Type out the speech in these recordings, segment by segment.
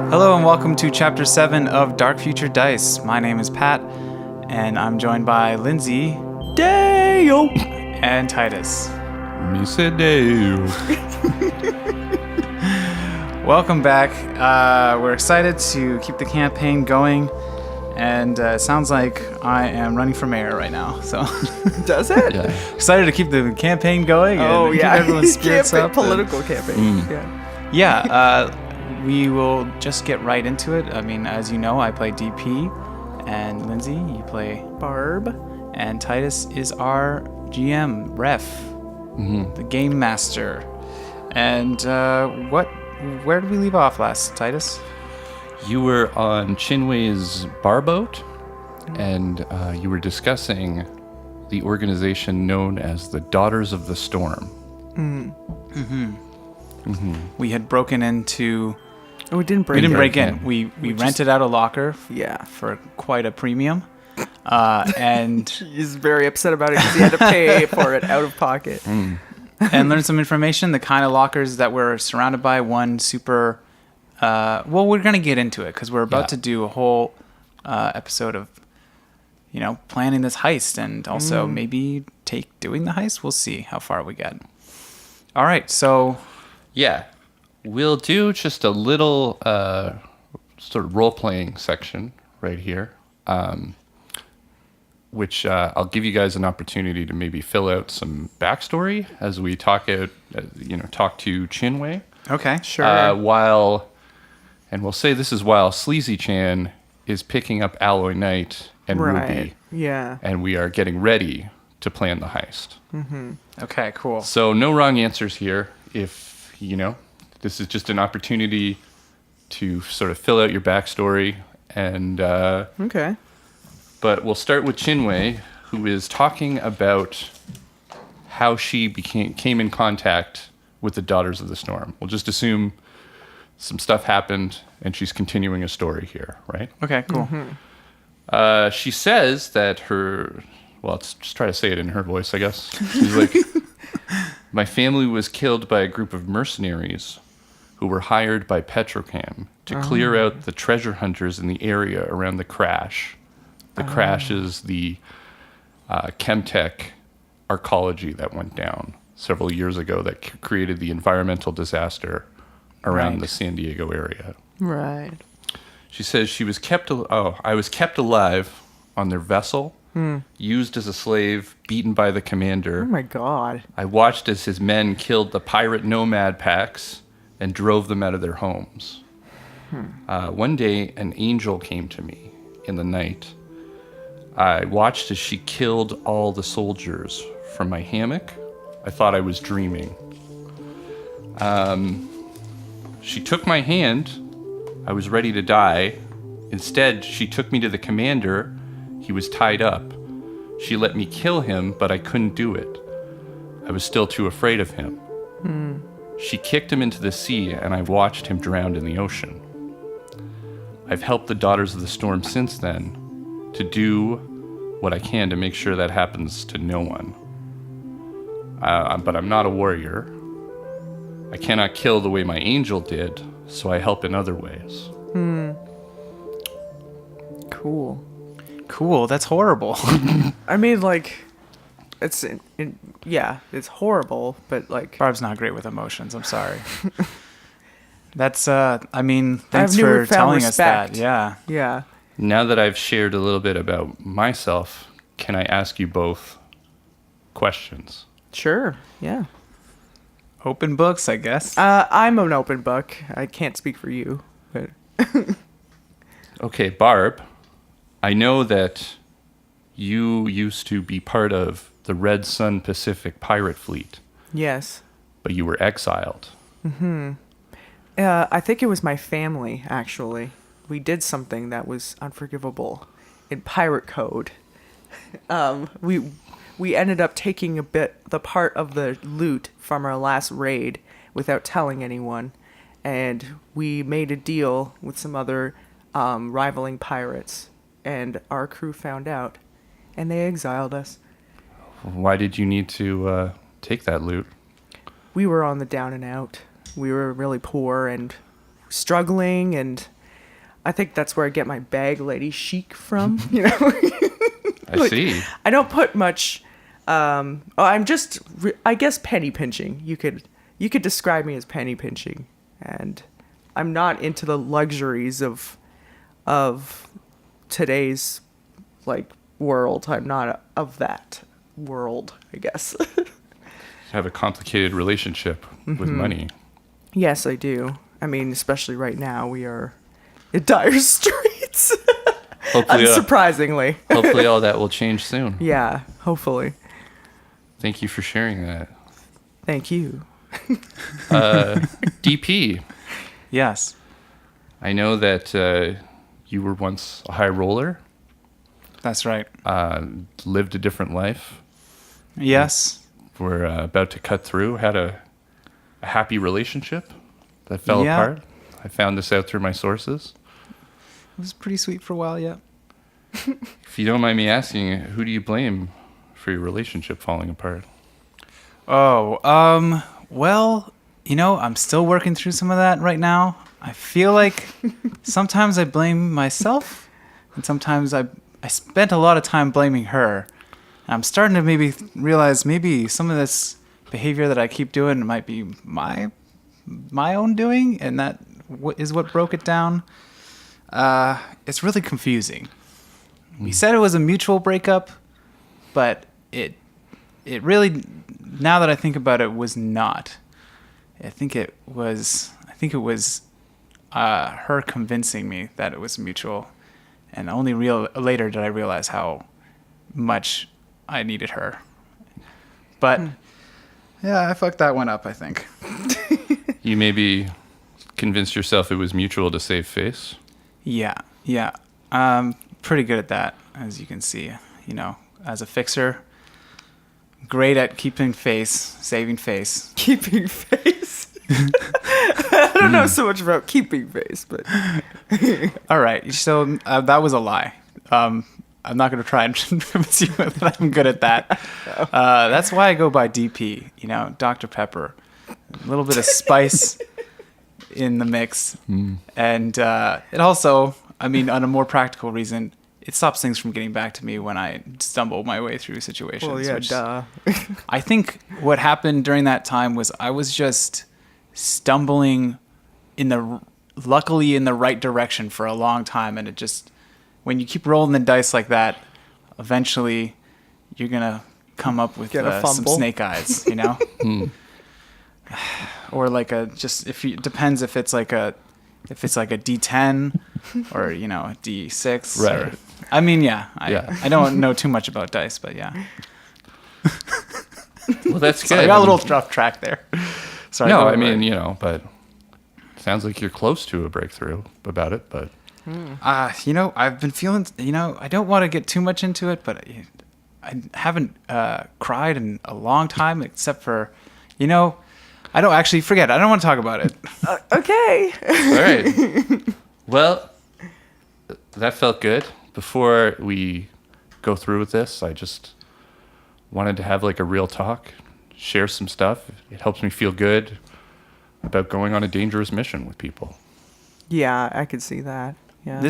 Hello and welcome to Chapter 7 of Dark Future Dice. My name is Pat, and I'm joined by Lindsay, Dale, and Titus. Me said Dale. Welcome back. We're excited to keep the campaign going, and it sounds like I am running for mayor right now. So, does it? Yeah. excited to keep the campaign going and keep everyone's spirits up. Political campaign. Yeah, we will just get right into it. I mean, as you know, I play DP, and Lindsay, you play Barb, and Titus is our GM, Ref, the Game Master. And where did we leave off last, Titus? You were on Chinwei's barboat, and you were discussing the organization known as the Daughters of the Storm. We had broken into... we didn't break. We didn't in. break in. We rented out a locker Yeah. for quite a premium. And He's very upset about it because he had to pay for it out of pocket. and learn some information. The kind of lockers that we're surrounded by. One super. Well, we're gonna get into it because we're about to do a whole episode of, planning this heist and also maybe doing the heist. We'll see how far we get. All right, so Yeah. We'll do just a little sort of role-playing section right here, which I'll give you guys an opportunity to maybe fill out some backstory as we talk to Chinwei. okay, sure. And we'll say this is while Sleazy Chan is picking up Alloy Knight and Ruby, Right. Yeah. and we are getting ready to plan the heist. Okay, cool. So no wrong answers here. If, this is just an opportunity to sort of fill out your backstory. And Okay. but we'll start with Chinwei, who is talking about how she came in contact with the Daughters of the Storm. We'll just assume some stuff happened, and she's continuing a story here, right? Okay, cool. She says that let's just try to say it in her voice, I guess. She's like, my family was killed by a group of mercenaries who were hired by Petrochem to clear out the treasure hunters in the area around the crash. The crash is the Chemtech arcology that went down several years ago that created the environmental disaster around the San Diego area. Right. She says I was kept alive on their vessel, used as a slave, beaten by the commander. Oh my God. I watched as his men killed the pirate nomad packs and drove them out of their homes. One day, an angel came to me in the night. I watched as she killed all the soldiers from my hammock. I thought I was dreaming. She took my hand. I was ready to die. Instead, she took me to the commander. He was tied up. She let me kill him, but I couldn't do it. I was still too afraid of him. She kicked him into the sea, and I watched him drown in the ocean. I've helped the Daughters of the Storm since then to do what I can to make sure that happens to no one. But I'm not a warrior. I cannot kill the way my angel did, so I help in other ways. Cool. Cool, that's horrible. I mean, like, it's it's horrible, but like, Barb's not great with emotions, I'm sorry. That's, thanks have for newfound telling respect. us that, yeah. yeah. Now that I've shared a little bit about myself, can I ask you both questions? Sure. Yeah. Open books, I guess. I'm an open book. I can't speak for you, but Okay, Barb, I know that you used to be part of the Red Sun Pacific pirate fleet, yes. but you were exiled. I think it was my family, actually. We did something that was unforgivable in pirate code. We ended up taking the part of the loot from our last raid without telling anyone, and we made a deal with some other rivaling pirates, and our crew found out, and they exiled us. Why did you need to take that loot? We were on the down and out. We were really poor and struggling, and I think that's where I get my bag lady chic from, you know? I see. I don't put much, I'm just, I guess penny pinching. You could describe me as penny pinching, and I'm not into the luxuries of today's, like, world. I'm not of that world, I guess. Have a complicated relationship with money. Yes, I do. I mean, especially right now, we are in dire straits. Hopefully, Unsurprisingly. hopefully all that will change soon. Yeah, hopefully. Thank you for sharing that. Thank you. DP, Yes. I know that you were once a high roller, That's right. lived a different life. Yes. We're about to cut through, had a happy relationship that fell Yeah. apart. I found this out through my sources. It was pretty sweet for a while, yeah. If you don't mind me asking, who do you blame for your relationship falling apart? Oh, well, I'm still working through some of that right now. I feel like sometimes I blame myself, and sometimes I spent a lot of time blaming her. I'm starting to maybe realize maybe some of this behavior that I keep doing might be my own doing, and that is what broke it down. It's really confusing. We said it was a mutual breakup, but it really, now that I think about it, was not. I think it was her convincing me that it was mutual, and only later did I realize how much I needed her. But yeah, I fucked that one up, I think. You maybe convinced yourself it was mutual to save face? Yeah. Pretty good at that, as you can see. As a fixer, great at keeping face, saving face. Keeping face. I don't know so much about keeping face, but... All right, so that was a lie. I'm not going to try and convince you that I'm good at that. That's why I go by DP, Dr. Pepper. A little bit of spice in the mix. And it also, on a more practical reason, it stops things from getting back to me when I stumble my way through situations. Well, yeah, duh. I think what happened during that time was I was just stumbling luckily in the right direction for a long time, and it just, when you keep rolling the dice like that, eventually you're gonna come up with some snake eyes, or like it depends if it's like a D10 or a D6. Right. I don't know too much about dice, but yeah. Well, that's good. So I got a little off track there. Sorry. No, but sounds like you're close to a breakthrough about it, but... I've been feeling, I don't want to get too much into it, but I haven't cried in a long time, except for, I don't actually forget. I don't want to talk about it. Okay. All right. Well, that felt good. Before we go through with this, I just wanted to have like a real talk, share some stuff. It helps me feel good about going on a dangerous mission with people. Yeah, I could see that. Yeah.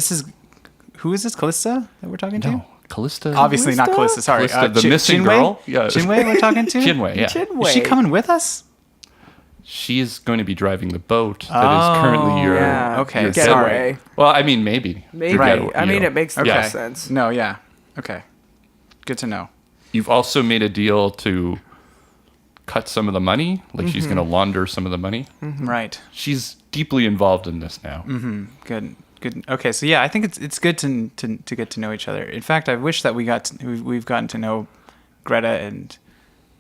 Who is this, Callista, that we're talking to? No, Callista. Obviously not Callista, sorry. Callista, the missing girl? Yeah. Chinwei we're talking to? Chinwei, yeah. Chinwei. Is she coming with us? She is going to be driving the boat that is currently your... Yeah. Okay, your sorry. getaway. Well, maybe. Maybe. Right. It makes Okay. sense. No, yeah. Okay. Good to know. You've also made a deal to cut some of the money. Like she's going to launder some of the money. Right. She's deeply involved in this now. Good. Okay, so yeah, I think it's good to get to know each other. In fact, I wish that we've gotten to know Greta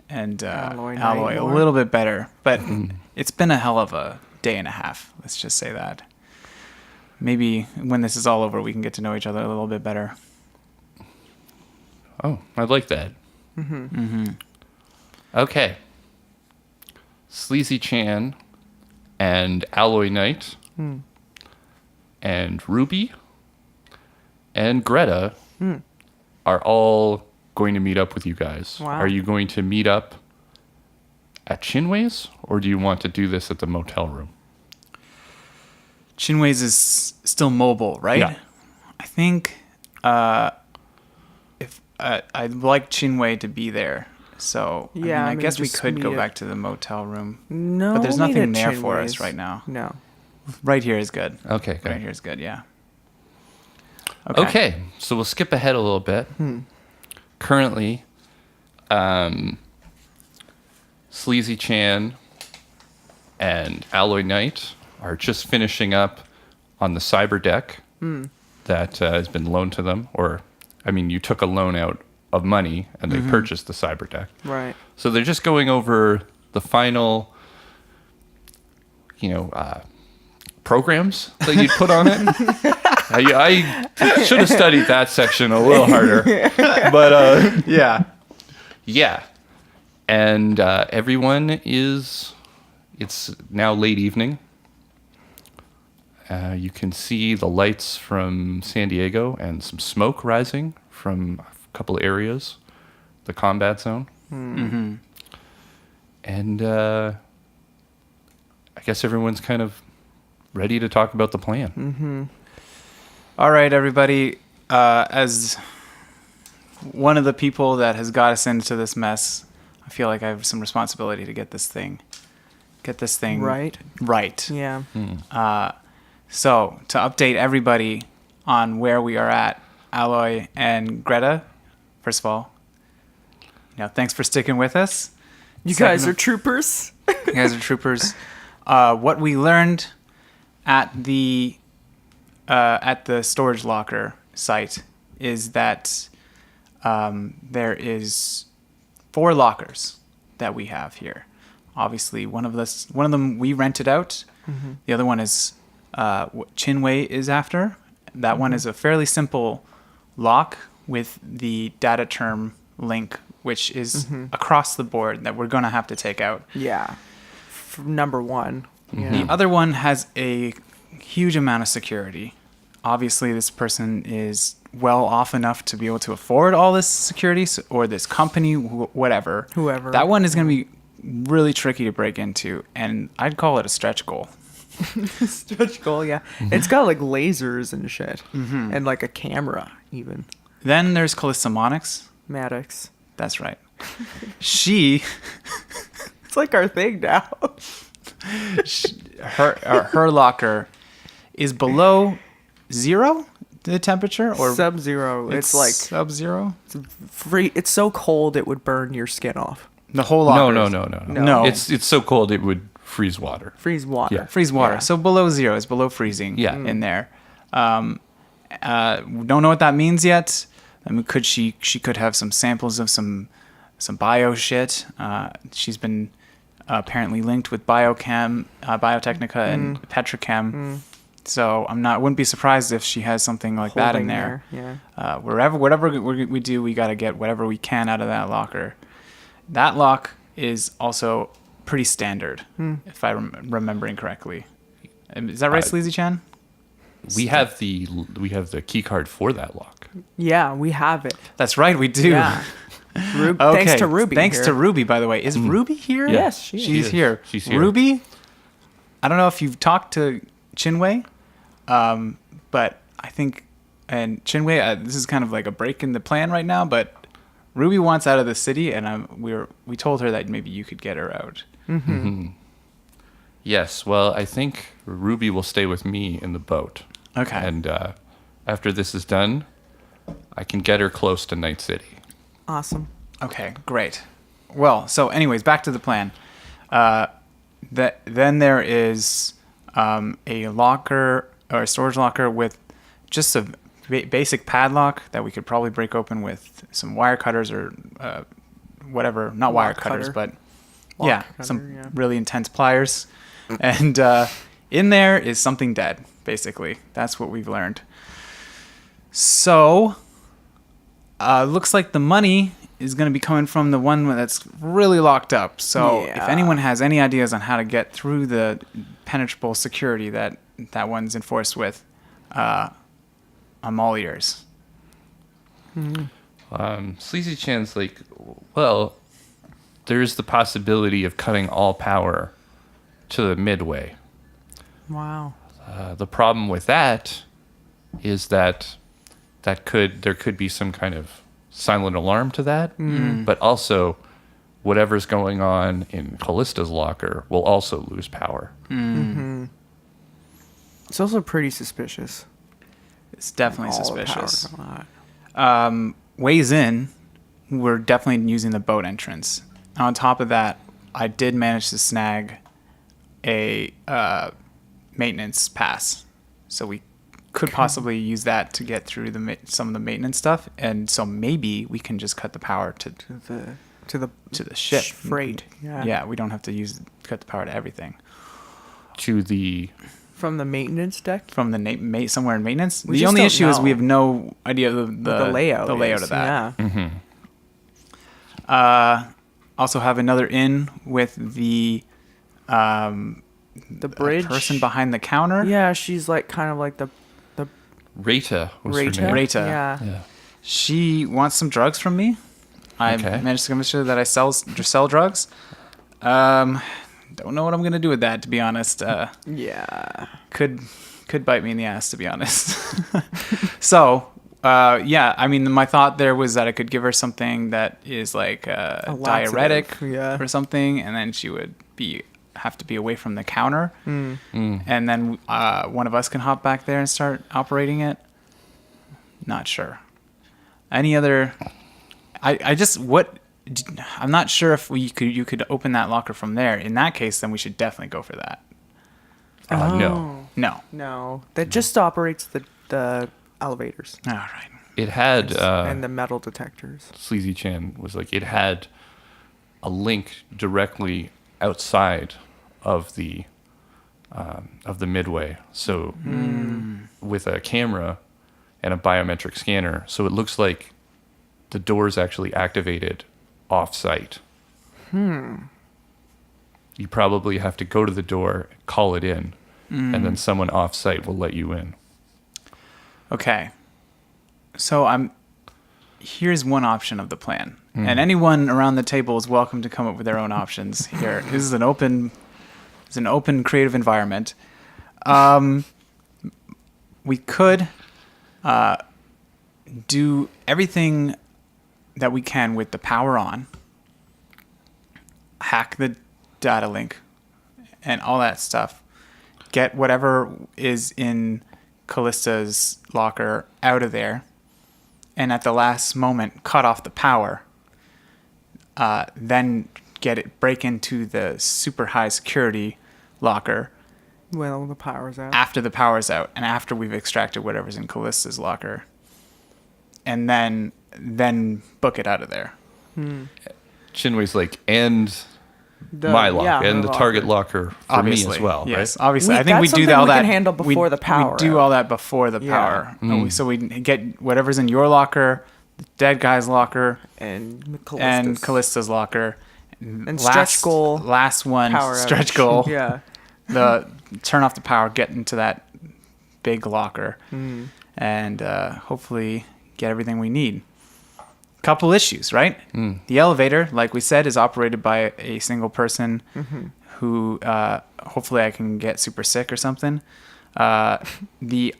and Alloy a little bit better. But it's been a hell of a day and a half. Let's just say that. Maybe when this is all over, we can get to know each other a little bit better. Oh, I like that. Okay. Sleazy Chan and Alloy Knight and Ruby and Greta are all going to meet up with you guys. Wow. Are you going to meet up at Chinway's, or do you want to do this at the motel room? Chinway's is still mobile, right? Yeah. I think if I'd like Chinway to be there. So Yeah, I maybe guess we just could go meet back to the motel room. No, But there's we'll meet nothing at there for us Chinway's. right now. No. Right here is good. Okay, good. Right here is good, yeah. Okay, so we'll skip ahead a little bit. Currently, Sleazy Chan and Alloy Knight are just finishing up on the cyber deck that has been loaned to them. Or, I mean, you took a loan out of money and they purchased the cyber deck. Right. So they're just going over the final, programs that you'd put on it. I should have studied that section a little harder. But Yeah. yeah. And everyone it's now late evening. You can see the lights from San Diego and some smoke rising from a couple areas, the combat zone. Mm-hmm. And I guess everyone's kind of ready to talk about the plan. All right, everybody. As one of the people that has got us into this mess, I feel like I have some responsibility to get this thing Right. Right. Yeah. So to update everybody on where we are at, Alloy and Greta, first of all, thanks for sticking with us. You guys are troopers. You guys are troopers. What we learned at the storage locker site is that there is 4 lockers that we have here. Obviously, one of them we rented out. The other one is what Chinway is after. That one is a fairly simple lock with the data term link, which is across the board that we're going to have to take out. Yeah. Number 1. Yeah. The other one has a huge amount of security. Obviously, this person is well off enough to be able to afford all this security, or this company, whatever. Whoever. That one is going to be really tricky to break into, and I'd call it a stretch goal. Stretch goal, yeah. It's got like lasers and shit. And like a camera, even. Then there's Callista Maddox. That's right. She... It's like our thing now. her locker is below 0, the temperature, or Sub-zero. It's like sub-zero. free. It's so cold it would burn your skin off. The whole locker. No. It's so cold it would freeze water. Freeze water. Yeah. Freeze water. Yeah. So below 0 is below freezing. Yeah. In there. Don't know what that means yet. I mean, she could have some samples of some bio shit. She's been apparently linked with Biotechnica and Petrochem. So wouldn't be surprised if she has something like that in there. Yeah. Whatever we do, we got to get whatever we can out of that locker. That lock is also pretty standard, if I'm remembering correctly. Is that right, Sleazy Chan? We have the key card for that lock. Yeah, we have it. That's right, we do. Yeah. Okay. Thanks to Ruby. Thanks here. to Ruby, by the way. Is Ruby here? Yes, she is. She's here. She's here. Ruby, I don't know if you've talked to Chinway, but I think, and Chinway, this is kind of like a break in the plan right now, but Ruby wants out of the city, and we told her that maybe you could get her out. Yes, well, I think Ruby will stay with me in the boat. Okay. And after this is done, I can get her close to Night City. Awesome. Okay, great. Well, so anyways, back to the plan. Then there is a locker or a storage locker with just a basic padlock that we could probably break open with some wire cutters or whatever. Not wire cutters, but some really intense pliers. And in there is something dead, basically. That's what we've learned. So, looks like the money is going to be coming from the one that's really locked up. So, if anyone has any ideas on how to get through the penetrable security that one's enforced with, I'm all ears. Sleazy Chan's like, well, there's the possibility of cutting all power to the midway. Wow. The problem with that is that there could be some kind of silent alarm to that, but also whatever's going on in Callista's locker will also lose power. It's also pretty suspicious. It's definitely All the power suspicious. coming out. Ways in, we're definitely using the boat entrance. On top of that, I did manage to snag a maintenance pass, so we could possibly use that to get through some of the maintenance stuff, and so maybe we can just cut the power to the ship. Freight. Yeah. Yeah, we don't have to cut the power to everything. To the From the maintenance deck. From the somewhere in maintenance. We The just only don't issue is know. we have no idea the layout. the layout of that. Yeah. Also have another in with the bridge person behind the counter. Yeah, she's like kind of like the Rita was her Rita. name. Rita. Yeah. She wants some drugs from me. I Okay. managed to convince her that I sell drugs. Don't know what I'm gonna do with that, to be honest. Yeah. Could bite me in the ass, to be honest. So, yeah, I mean, my thought there was that I could give her something that is like A diuretic laxative, yeah. or something, and then she would have to be away from the counter, and then one of us can hop back there and start operating it. Not sure. Any other? I'm not sure if you could open that locker from there. In that case, then we should definitely go for that. No. No. That just operates the elevators All right. It had and the metal detectors. Sleazy Chan was like, it had a link directly outside of the midway. So with a camera and a biometric scanner, so it looks like the door's actually activated off-site. You probably have to go to the door, call it in, and then someone off-site will let you in. Okay. So here's one option of the plan. And anyone around the table is welcome to come up with their own options here. This is an open creative environment. We could do everything that we can with the power on, hack the data link and all that stuff, get whatever is in Callista's locker out of there, and at the last moment cut off the power, then break into the super high security locker Well, the power's out. after the power's out and after we've extracted whatever's in Callista's locker, and then book it out of there. Shinwei's like, and my locker, and the target locker for me as well, Yes, right? obviously. I think that's we do something all we that. can handle before the power We do out. all that before the Yeah. power. So we get whatever's in your locker, the dead guy's locker, and Callista's locker. And stretch goal, Last one, power stretch outage. goal. Yeah. The turn off the power, get into that big locker, and hopefully get everything we need. Couple issues, right? The elevator, like we said, is operated by a single person who hopefully I can get super sick or something. The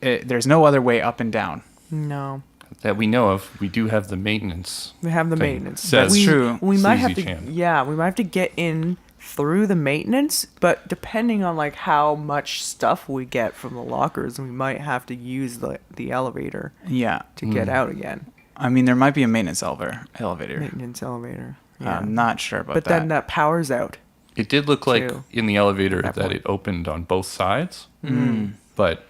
there's no other way up and down. No. That we know of. We do have the maintenance. We have the thing. maintenance. Says That's true. We might have to. Sleazy Chan. Yeah, we might have to get in through the maintenance, but depending on like how much stuff we get from the lockers, we might have to use the elevator Yeah. to get out again. I mean, there might be a maintenance elevator. Maintenance elevator. Yeah. I'm not sure about but that. then that power's out. It did look like Too. in the elevator That that point. it opened on both sides, but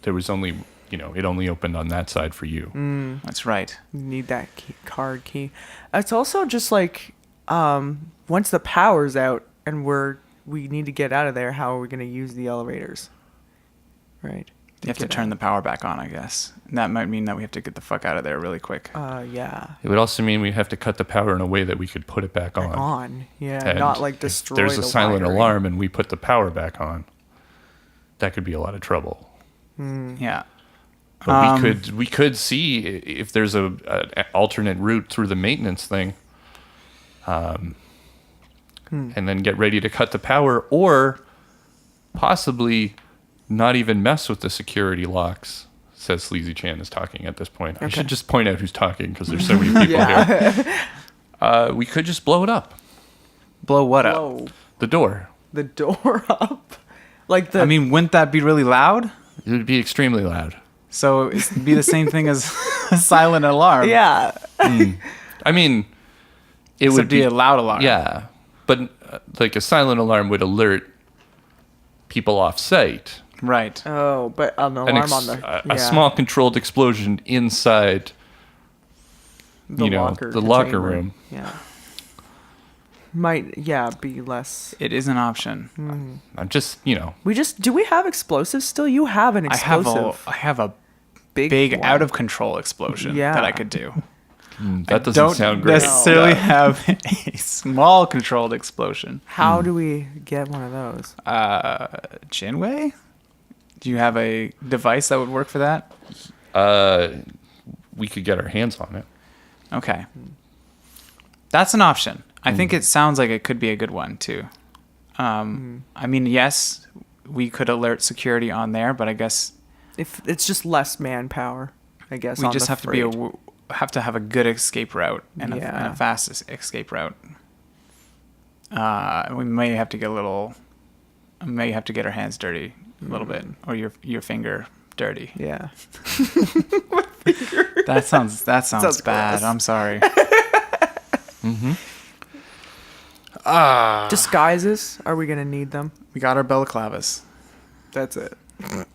there was only, it only opened on that side for you. That's right. You need that card key. It's also just like once the power's out and we need to get out of there, how are we going to use the elevators? Right. You have to turn the power back on, I guess. And that might mean that we have to get the fuck out of there really quick. Yeah. It would also mean we have to cut the power in a way that we could put it back on. Yeah, And not like if destroy there's a the silent wiring. alarm and we put the power back on, that could be a lot of trouble. Yeah. But we could see if there's an alternate route through the maintenance thing, and then get ready to cut the power, or possibly not even mess with the security locks. Says Sleazy Chan is talking at this point. I should just point out who's talking because there's so many people here. We could just blow it up. Blow what Whoa. up? The door. The door up. Like the. I mean, wouldn't that be really loud? It would be extremely loud. So it'd be the same thing as a silent alarm. Yeah. I mean, it Would would be a loud alarm. Yeah, but like a silent alarm would alert people off site. Right. Oh, but an alarm on the. A small controlled explosion inside, the locker room. Yeah. Might be less. It is an option. I'm just, Do we have explosives still? You have an explosive. I have a big one. out of control explosion Yeah. that I could do. that doesn't Don't sound great. necessarily have a small controlled explosion. How do we get one of those? Chinway? Do you have a device that would work for that? We could get our hands on it. Okay. That's an option. I think it sounds like it could be a good one too. I mean, yes, we could alert security on there, but I guess If it's just less manpower, I guess. we on just the have to have to have a good escape route and Yeah. a fast escape route. We may have to get our hands dirty a little bit, or your finger dirty. Yeah. That sounds Sounds bad. gross. I'm sorry. Disguises? Are we gonna need them? We got our balaclavas. That's it.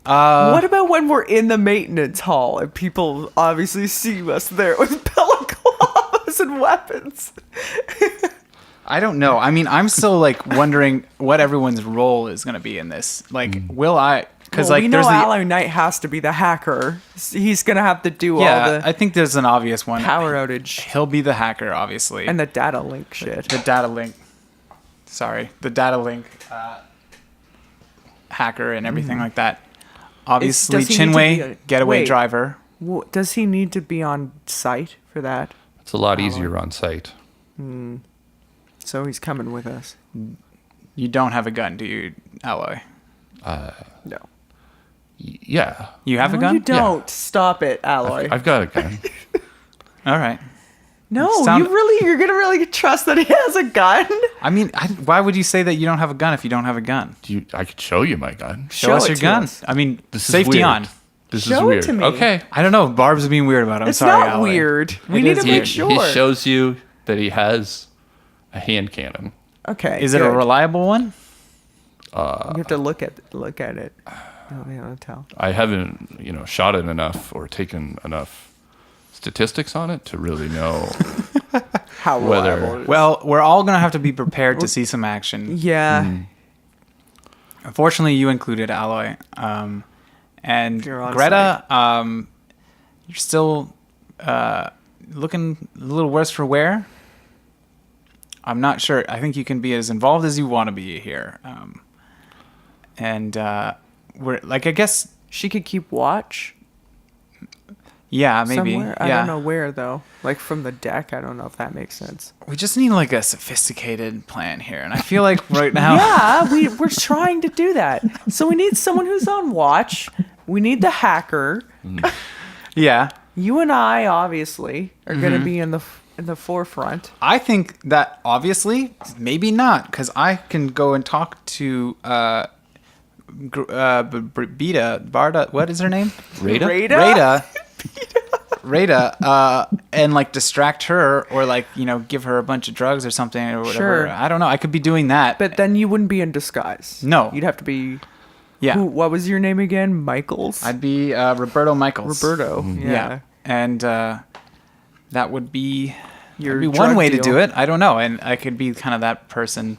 Uh, What about when we're in the maintenance hall and people obviously see us there with balaclavas and weapons? I don't know. I mean, I'm still like wondering what everyone's role is going to be in this. Like, will I? Because Well, like we know there's Ally Knight has to be the hacker. He's gonna have to do all the I think there's an obvious one. power outage He'll be the hacker, obviously, and the data link shit. the data link. Sorry, the data link hacker and everything like that. Obviously, does he need to Chinway, be a- getaway wait. driver. Does he need to be on site for that? It's a lot easier on site. So he's coming with us. You don't have a gun, do you, Alloy? No. Yeah, You have a No, gun? you don't. Stop it, Alloy. I've got a gun. All right. No, Sound- you're gonna really trust that he has a gun? I mean, why would you say that you don't have a gun if you don't have a gun? I could show you my gun. Show us it your to gun. us. I mean, This is safety weird. on. This Show is it weird. to me. Okay. I don't know. Barb's being weird about it. I'm It's sorry, not Alloy. weird. We It need is to He, make weird. sure. he shows you that he has a hand cannon. Okay. Is it a good. reliable one? You have to look at it. You'll be able to tell. I haven't, shot it enough or taken enough statistics on it to really know. How Whether- reliable it is. Well, we're all going to have to be prepared to see some action. Yeah. Unfortunately, you included, Alloy. And You're on Greta, you're still looking a little worse for wear. I'm not sure. I think you can be as involved as you want to be here. We're like, I guess, She could keep watch yeah, maybe. somewhere. Yeah. I don't know where though. Like from the deck. I don't know if that makes sense. We just need like a sophisticated plan here. And I feel like right now, Yeah, we're trying to do that. So we need someone who's on watch. We need the hacker. yeah. You and I obviously are going to be in the forefront. I think that obviously, maybe not, because I can go and talk to Barda. What is her name? Rada? Rada, and like distract her, or like give her a bunch of drugs or something or whatever. Sure. I don't know. I could be doing that. But then you wouldn't be in disguise. No. You'd have to be. yeah, What was your name again? Michaels? I'd be Roberto Michaels. Roberto. Yeah, Yeah. and that would be Your that'd be one drug way to deal. do it. I don't know, and I could be kind of that person.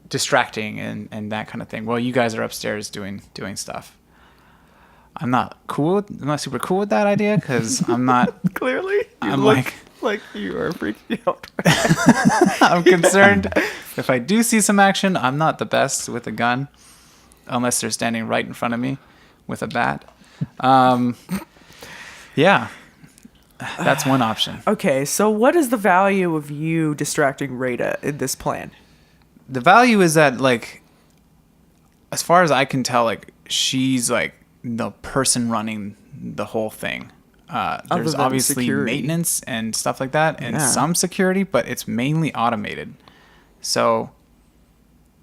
Distracting and that kind of thing. Well, you guys are upstairs doing stuff. I'm not super cool with that idea because I'm not. Clearly. You I'm look like you are freaking out. I'm concerned if I do see some action. I'm not the best with a gun, unless they're standing right in front of me with a bat. Yeah, that's one option. Okay, so what is the value of you distracting Rita in this plan? The value is that, like, as far as I can tell, like, she's like the person running the whole thing. There's than obviously security. maintenance and stuff like that, and Yeah. some security, but it's mainly automated. So,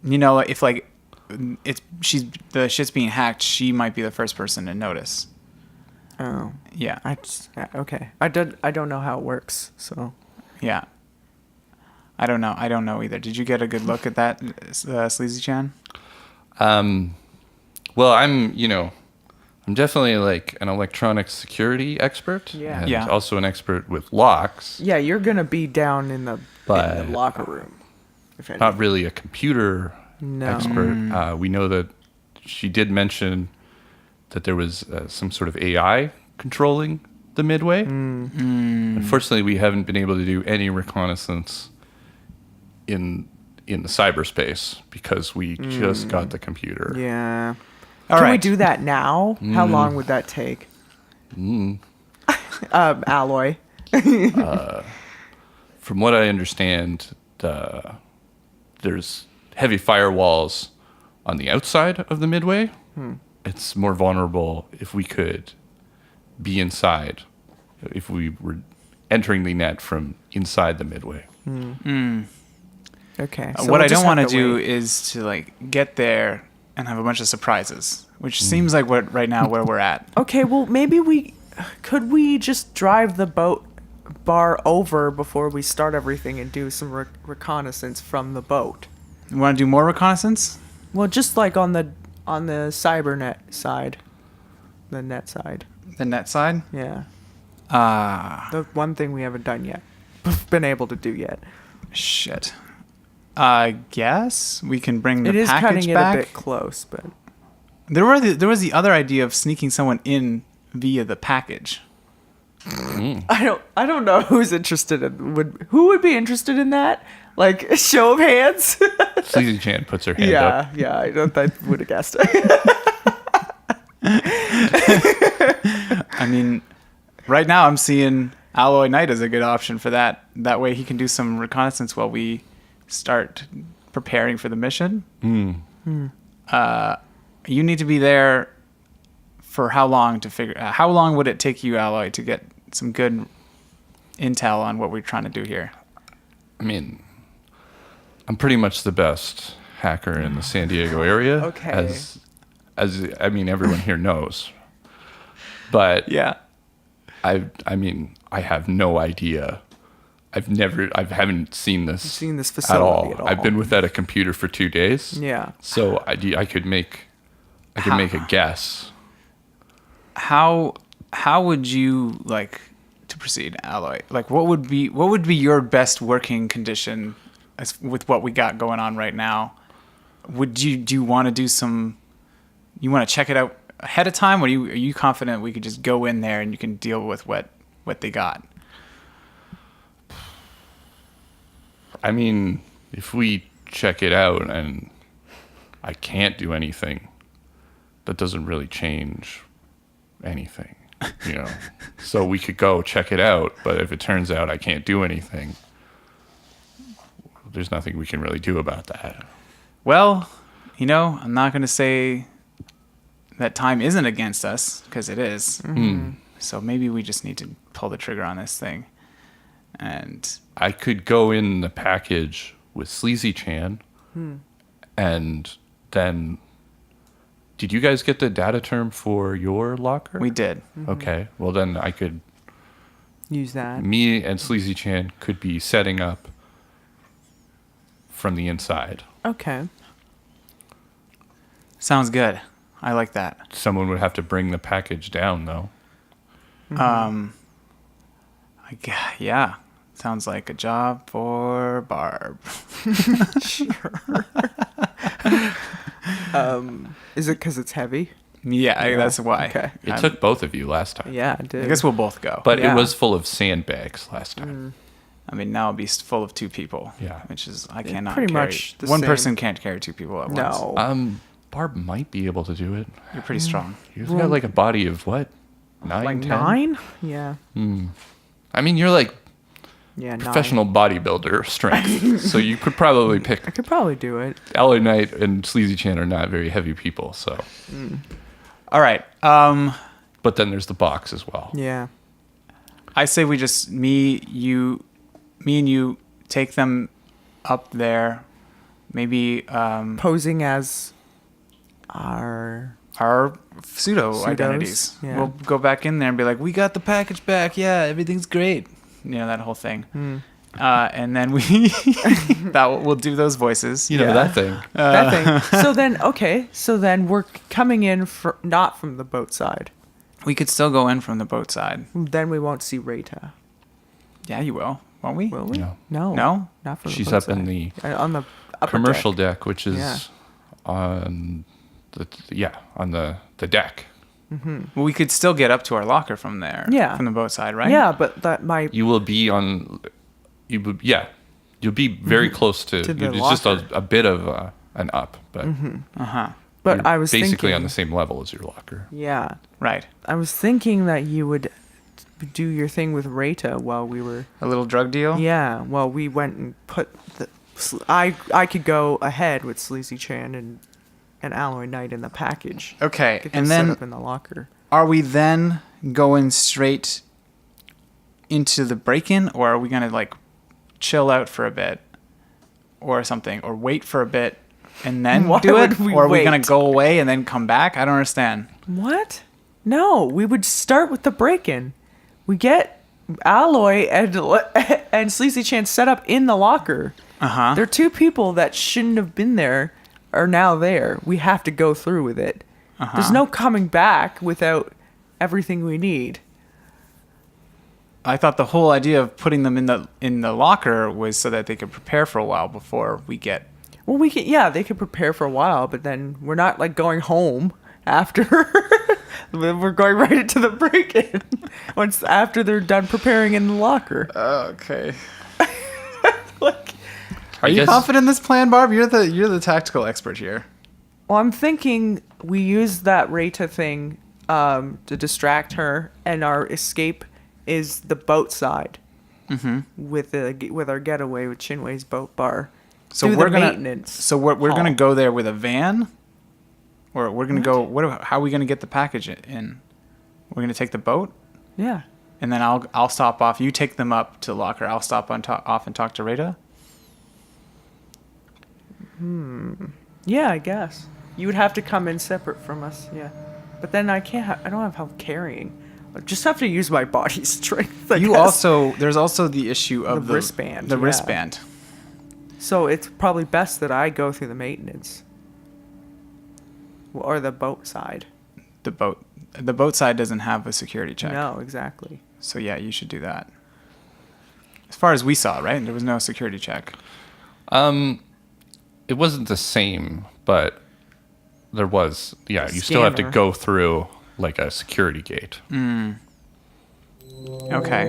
you know, if like the shit's being hacked, she might be the first person to notice. Oh, Yeah, okay. I don't know how it works, so. yeah. I don't know either. Did you get a good look at that, Sleazy Chan? Well, I'm definitely like an electronic security expert. Yeah. And Yeah. also an expert with locks. Yeah, you're gonna be down in the But- locker room. If anything. Not really a computer No. expert. We know that she did mention that there was some sort of AI controlling the Midway. Unfortunately, we haven't been able to do any reconnaissance in the cyberspace because we just got the computer. Yeah. All Can we right. do that now? How long would that take? Alloy. From what I understand, there's heavy firewalls on the outside of the Midway. It's more vulnerable if we could be inside, if we were entering the net from inside the Midway. Okay. What I don't want to do is to like get there and have a bunch of surprises, which seems like right now where we're at. Okay, well maybe we just drive the boat bar over before we start everything and do some reconnaissance from the boat. You want to do more reconnaissance? Well, just like on the cybernet side, the net side. The net side? Yeah, Ah, the one thing we haven't done yet, been able to do yet. shit. I guess we can bring the It is package cutting it back. a bit close, but There was the other idea of sneaking someone in via the package. I don't know who's interested in who would be interested in that. Like a show of hands. Sleazy Chan puts her hand up. Yeah, I would have guessed. I mean, right now I'm seeing Alloy Knight as a good option for that. That way he can do some reconnaissance while we start preparing for the mission. You need to be there for how long to figure out? How long would it take you, Alloy, to get some good intel on what we're trying to do here? I mean, I'm pretty much the best hacker in the San Diego area. Okay. As I mean, everyone here knows. But Yeah. I have no idea. I haven't seen this. Seen this at facility all. at all. I've been without a computer for 2 days. Yeah. So I could make a guess. How would you like to proceed, Alloy? Like, what would be your best working condition with what we got going on right now? Do you want to do some? You want to check it out ahead of time? Or are you confident we could just go in there and you can deal with what they got? I mean, if we check it out and I can't do anything, that doesn't really change anything, you know. So we could go check it out, but if it turns out I can't do anything, there's nothing we can really do about that. Well, I'm not going to say that time isn't against us, because it is. So maybe we just need to pull the trigger on this thing. And I could go in the package with Sleazy Chan, and then, did you guys get the data term for your locker? we did. Okay, well then I could, Use that. me and Sleazy Chan could be setting up from the inside. Okay. Sounds good. I like that. Someone would have to bring the package down, though. Yeah. Sounds like a job for Barb. Is it because it's heavy? Yeah, that's why. Okay. It took both of you last time. Yeah, it did. I guess we'll both go. But Yeah. it was full of sandbags last time. I mean, now it'll be full of two people. Yeah. Which is, I cannot pretty carry. much the One same. person can't carry two people at once. No. Barb might be able to do it. You're pretty strong. You've got like a body of what? 9, Like 10? 9? Yeah. I mean, you're like Yeah, 9. professional bodybuilder strength. So you could probably pick. I could probably do it. Alloy Knight and Sleazy Chan are not very heavy people, so. All right. But then there's the box as well. Yeah. I say we just me and you take them up there. Maybe Posing as our pseudo Pseudos, identities. yeah. We'll go back in there and be like, "We got the package back. Yeah, everything's great." You know, that whole thing. And then we'll do those voices. You know, that thing. that thing. So then we're coming in not from the boat side. We could still go in from the boat side. Then we won't see Rita. Yeah, you will. Won't we? Will we? No. No? Not from She's the boat up in side. the on the upper commercial deck. deck, which is Yeah. on the deck. Well, we could still get up to our locker from there. Yeah. From the boat side, right? Yeah, but that might. You will be on. You'll be very close to. To the It's just locker. a bit of an up, but But you're I was basically thinking, on the same level as your locker. Yeah, Right. I was thinking that you would do your thing with Rita while we were. A little drug deal? Yeah, well, we went and put the. I could go ahead with Sleazy Chan and Alloy Knight in the package. Okay. Get them And set then up in the locker. are we then going straight into the break-in, or are we going to like chill out for a bit or something, or wait for a bit and then Why do it? would we Or are we going wait? to go away and then come back? I don't understand. What? No, we would start with the break-in. We get Alloy and Sleazy Chan set up in the locker. Uh-huh. They're two people that shouldn't have been there are now there. We have to go through with it. There's no coming back without everything we need. I thought the whole idea of putting them in the locker was so that they could prepare for a while before we get. Well, they could prepare for a while, but then we're not like going home after. We're going right into the break-in once after they're done preparing in the locker. Okay. Like, Are you guess- confident in this plan, Barb? You're the tactical expert here. well, I'm thinking we use that Rita thing to distract her, and our escape is the boat side with our getaway with Chinwei's boat bar. So through we're the gonna maintenance. So we're hall. gonna go there with a van, or we're gonna go. How are we gonna get the package in? We're gonna take the boat, Yeah. and then I'll stop off. You take them up to the locker. I'll stop off and talk to Rita. Yeah, I guess. You would have to come in separate from us, yeah. But then I don't have help carrying. I just have to use my body strength, I guess. There's also the issue of The wristband, The yeah. wristband. So it's probably best that I go through the maintenance. Or the boat side. The boat side doesn't have a security check. No, exactly. So yeah, you should do that. As far as we saw, right? There was no security check. It wasn't the same, but there was. Yeah, you still have to Scanner. go through like a security gate. Okay.